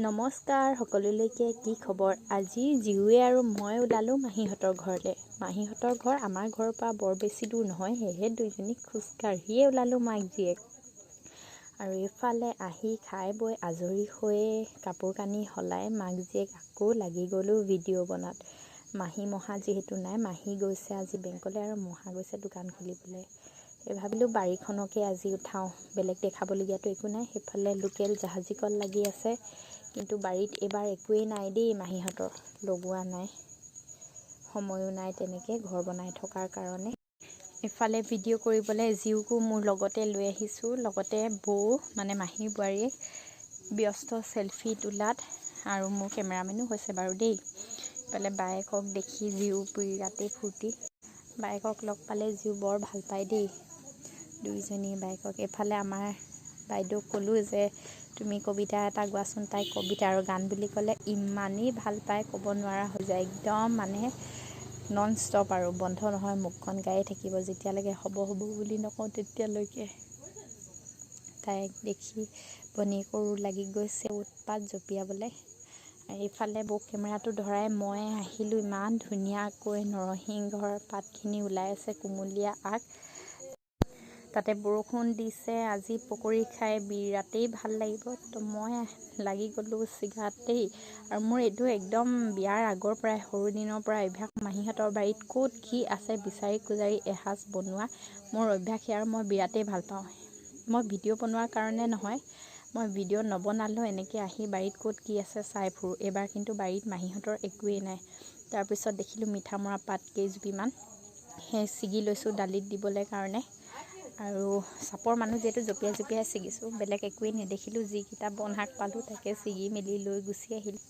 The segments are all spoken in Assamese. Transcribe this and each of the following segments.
নমস্কাৰ সকলোলৈকে কি খবৰ। আজি জিউৱে আৰু মই ওলালোঁ মাহীহঁতৰ ঘৰলৈ। মাহীহঁতৰ ঘৰ আমাৰ ঘৰৰ পৰা বৰ বেছি দূৰ নহয়, সেয়েহে দুইজনী খোজকাঢ়িয়ে ওলালোঁ মাক জীয়েক। আৰু এইফালে আহি খাই বৈ আজৰি হৈয়ে কাপোৰ কানি সলাই মাক জীয়েক আকৌ লাগি গ'লোঁ ভিডিঅ' বনাত। মাহী মহা যিহেতু নাই, মাহী গৈছে আজি বেংকলৈ আৰু মহা গৈছে দোকান খুলিবলৈ। ভাবিলোঁ বাৰীখনকে আজি উঠাওঁ, বেলেগ দেখাবলগীয়াতো একো নাই। সেইফালে লোকেল জাহাজী কল লাগি আছে, কিন্তু বাৰীত এইবাৰ একোৱেই নাই দেই। মাহীহঁতৰ লগোৱা নাই, সময়ো নাই তেনেকৈ ঘৰ বনাই থকাৰ কাৰণে। এফালে ভিডিঅ' কৰিবলৈ জিউকো মোৰ লগতে লৈ আহিছোঁ, লগতে বৌ মানে মাহীৰ বোৱাৰীয়ে ব্যস্ত চেলফি তোলাত, আৰু মোৰ কেমেৰামেনো হৈছে বাৰু দেই। ইফালে বায়েকক দেখি জিউ বিৰাটেই ফূৰ্তি, বায়েকক লগ পালে জিউ বৰ ভাল পায় দেই, দুইজনী বায়েকক। এইফালে আমাৰ বাইদেউক ক'লোঁ যে তুমি কবিতা এটা গোৱাচোন। তাই কবিতা আৰু গান বুলি ক'লে ইমানেই ভাল পায়, ক'ব নোৱাৰা হৈ যায়, একদম মানে নন ষ্টপ আৰু বন্ধ নহয়, মুখখন গায়ে থাকিব যেতিয়ালৈকে হ'ব বুলি নকওঁ তেতিয়ালৈকে। তাইক দেখি ভনীয়েকৰো লাগি গৈছে উৎপাত জঁপিয়াবলৈ। এইফালে বৌ কেমেৰাটো ধৰাই মই আহিলোঁ। ইমান ধুনীয়াকৈ নৰসিংহৰ পাতখিনি ওলাই আছে, কুমলীয়া আগ, তাতে বৰষুণ দিছে। আজি পকৰি খাই বিৰাটেই ভাল লাগিব, তো মই লাগি গ'লোঁ চিগাতেই। আৰু মোৰ এইটো একদম বিয়াৰ আগৰ পৰাই, সৰু দিনৰ পৰা অভ্যাস, মাহীহঁতৰ বাৰীত ক'ত কি আছে বিচাৰি কুজাৰি এসাঁজ বনোৱা মোৰ অভ্যাসেই, আৰু মই বিৰাটেই ভাল পাওঁ। মই ভিডিঅ' বনোৱাৰ কাৰণে নহয়, মই ভিডিঅ' নবনালেও এনেকৈ আহি বাৰীত ক'ত কি আছে চাই ফুৰোঁ। এইবাৰ কিন্তু বাৰীত মাহীহঁতৰ একোৱেই নাই। তাৰপিছত দেখিলোঁ মিঠা মৰা পাত কেইজুপিমান, সেই ছিগি লৈছোঁ দালিত দিবলৈ কাৰণে। আৰু চাপৰ মানুহ যিহেতু জঁপিয়াই জঁপিয়াই ছিগিছোঁ, বেলেগ একোৱেই নেদেখিলোঁ। যিকেইটা বন শাক পালোঁ তাকে ছিগি মেলি লৈ গুচি আহিলোঁ।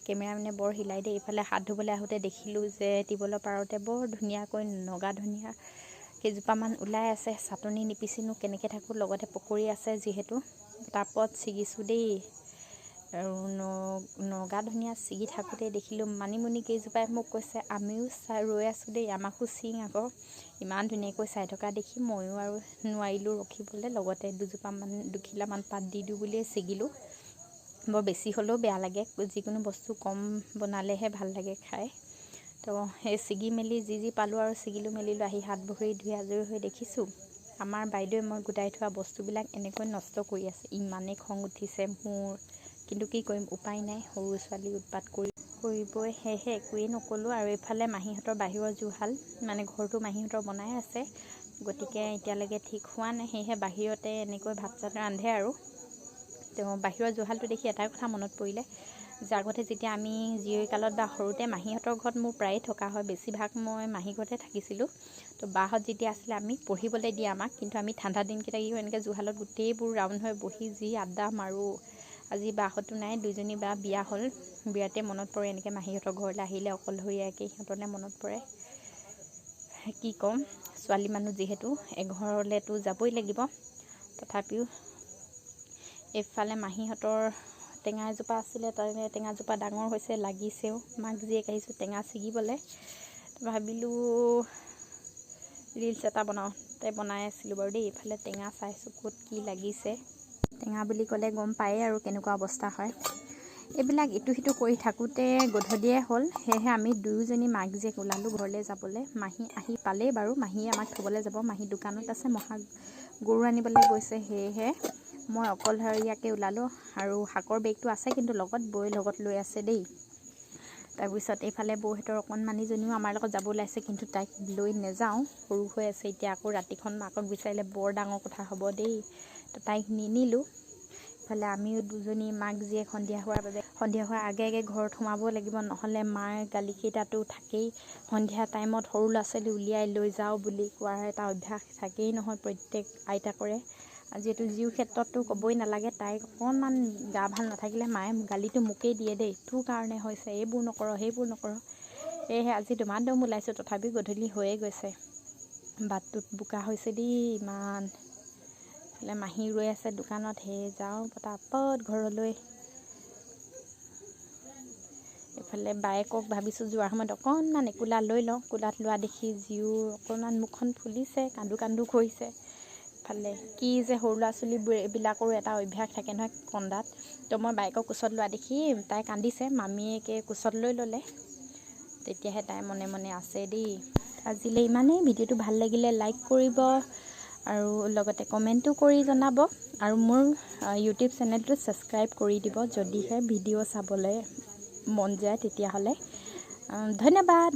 কেমেৰামেনে বৰ হিলাই দেই। ইফালে হাত ধুবলৈ আহোঁতে দেখিলোঁ যে টিউবৱেলৰ পাৰতে বৰ ধুনীয়াকৈ নগা ধনিয়া কেইজোপামান ওলাই আছে। চাটনি নিপিচিনো কেনেকৈ থাকোঁ, লগতে পকৰি আছে যিহেতু, টাবত ছিগিছোঁ দেই। আৰু নগা ধনিয়া ছিগি থাকোঁতে দেখিলোঁ মানিমুনি কেইজোপাই মোক কৈছে আমিও ৰৈ আছোঁ দেই, আমাকো ছিং আকৌ। ইমান ধুনীয়াকৈ চাই থকা দেখি ময়ো আৰু নোৱাৰিলোঁ ৰখিবলৈ, লগতে দুখিলামান পাত দি দিওঁ বুলিয়ে ছিগিলোঁ। বৰ বেছি হ'লেও বেয়া লাগে, যিকোনো বস্তু কম বনালেহে ভাল লাগে খাই। তো সেই ছিগি মেলি যি পালোঁ আৰু ছিগিলোঁ মেলিলোঁ। আহি হাত ভৰি ধুই আজৰি হৈ দেখিছোঁ আমাৰ বাইদেৱে মই গোটাই থোৱা বস্তুবিলাক এনেকৈ নষ্ট কৰি আছে। ইমানেই খং উঠিছে মোৰ, কিন্তু কি কৰিম, উপায় নাই, সৰু ছোৱালী উৎপাত কৰিবই, সেয়েহে একোৱেই নক'লোঁ। আৰু এইফালে মাহীহঁতৰ বাহিৰৰ জুহাল, মানে ঘৰটো মাহীহঁতৰ বনাই আছে, গতিকে এতিয়ালৈকে ঠিক হোৱা নাই, সেয়েহে বাহিৰতে এনেকৈ ভাত চাত ৰান্ধে। আৰু তেওঁ বাহিৰৰ জুহালটো দেখি এটাই কথা মনত পৰিলে যে আগতে যেতিয়া আমি জীয়ৰীকালত বা সৰুতে মাহীহঁতৰ ঘৰত মোৰ প্ৰায়ে থকা হয়, বেছিভাগ মই মাহী ঘৰতে থাকিছিলোঁ। তো বাহঁত যেতিয়া আছিলে আমি পঢ়িবলৈ দিয়ে আমাক, কিন্তু আমি ঠাণ্ডা দিনকেইটা কি এনেকৈ জুহালত গোটেইবোৰ ৰাউণ্ড হৈ বহি যি আড্ডা মাৰোঁ। আজি বাহঁতো নাই, দুইজনী বা বিয়া হ'ল। বিৰাটেই মনত পৰে এনেকৈ মাহীহঁতৰ ঘৰলৈ আহিলে, অকলশৰীয়াকৈ সিহঁতলৈ মনত পৰে। কি ক'ম, ছোৱালী মানুহ যিহেতু এঘৰলৈতো যাবই লাগিব। তথাপিও এইফালে মাহীহঁতৰ টেঙা এজোপা আছিলে, তাৰে টেঙাজোপা ডাঙৰ হৈছে, লাগিছেও। মাক জীয়েক আহিছোঁ টেঙা ছিগিবলৈ। ভাবিলোঁ ৰিলছ এটা বনাওঁ, তাই বনাই আছিলোঁ বাৰু দেই। এইফালে টেঙা চাইছোঁ ক'ত কি লাগিছে। টেঙা বুলি ক'লে গম পায়েই আৰু কেনেকুৱা অৱস্থা হয়। এইবিলাক ইটো সিটো কৰি থাকোঁতে গধূলিয়ে হ'ল, সেয়েহে আমি দুয়োজনী মাক জীয়েক ওলালোঁ ঘৰলৈ যাবলৈ। মাহী আহি পালেই বাৰু, মাহীয়ে আমাক থ'বলৈ যাব, মাহী দোকানত আছে, মহা গৰু আনিবলৈ গৈছে, সেয়েহে মই অকলশৰীয়াকৈ ওলালোঁ। আৰু শাকৰ বেগটো আছে, কিন্তু লগত বৌয়ে লগত লৈ আছে দেই। তাৰপিছত এইফালে বৌহঁতৰ অকণমানিজনীও আমাৰ লগত যাব ওলাইছে, কিন্তু তাইক লৈ নাযাওঁ, সৰু হৈ আছে এতিয়া। আকৌ ৰাতিখন মাকক বিচাৰিলে বৰ ডাঙৰ কথা হ'ব দেই, তো তাইক নিনিলোঁ। ইফালে আমিও দুজনী মাক জীয়েক সন্ধিয়া হোৱাৰ আগে আগে ঘৰত সোমাব লাগিব, নহ'লে মাৰ গালিকেইটাতো থাকেই। সন্ধিয়া টাইমত সৰু ল'ৰা ছোৱালী উলিয়াই লৈ যাওঁ বুলি কোৱাৰ এটা অভ্যাস থাকেই নহয় প্ৰত্যেক আইতাকৰে। যিহেতু জিউৰ ক্ষেত্ৰতো ক'বই নালাগে, তাইক অকণমান গা ভাল নাথাকিলে মায়ে গালিটো মোকেই দিয়ে দেই, তোৰ কাৰণে হৈছে, এইবোৰ নকৰ সেইবোৰ নকৰ। সেয়েহে আজি দমাদম ওলাইছোঁ, তথাপিও গধূলি হৈয়ে গৈছে। বাটটোত বোকা হৈছে দেই ইমান। এইফালে মাহী ৰৈ আছে দোকানত, সেই যাওঁ পটাপট ঘৰলৈ। এইফালে বায়েকক ভাবিছোঁ যোৱাৰ সময়ত অকণমান একোলা লৈ লওঁ, কোলাত লোৱা দেখি জিউৰ অকণমান মুখখন ফুলিছে, কান্দো কান্দো কৰিছে। আগফালে কি যে সৰু ল'ৰা ছোৱালীবিলাকৰো এটা অভ্যাস থাকে নহয় কন্দাত। তো মই বাইকক কোচত লোৱা দেখি তাই কান্দিছে, মামীয়েকে কোচত লৈ ল'লে, তেতিয়াহে তাই মনে মনে আছে দেই। আজিলৈ ইমানেই। ভিডিঅ'টো ভাল লাগিলে লাইক কৰিব আৰু লগতে কমেণ্টো কৰি জনাব, আৰু মোৰ ইউটিউব চেনেলটো ছাবস্ক্ৰাইব কৰি দিব যদিহে ভিডিঅ' চাবলৈ মন যায় তেতিয়াহ'লে। ধন্যবাদ।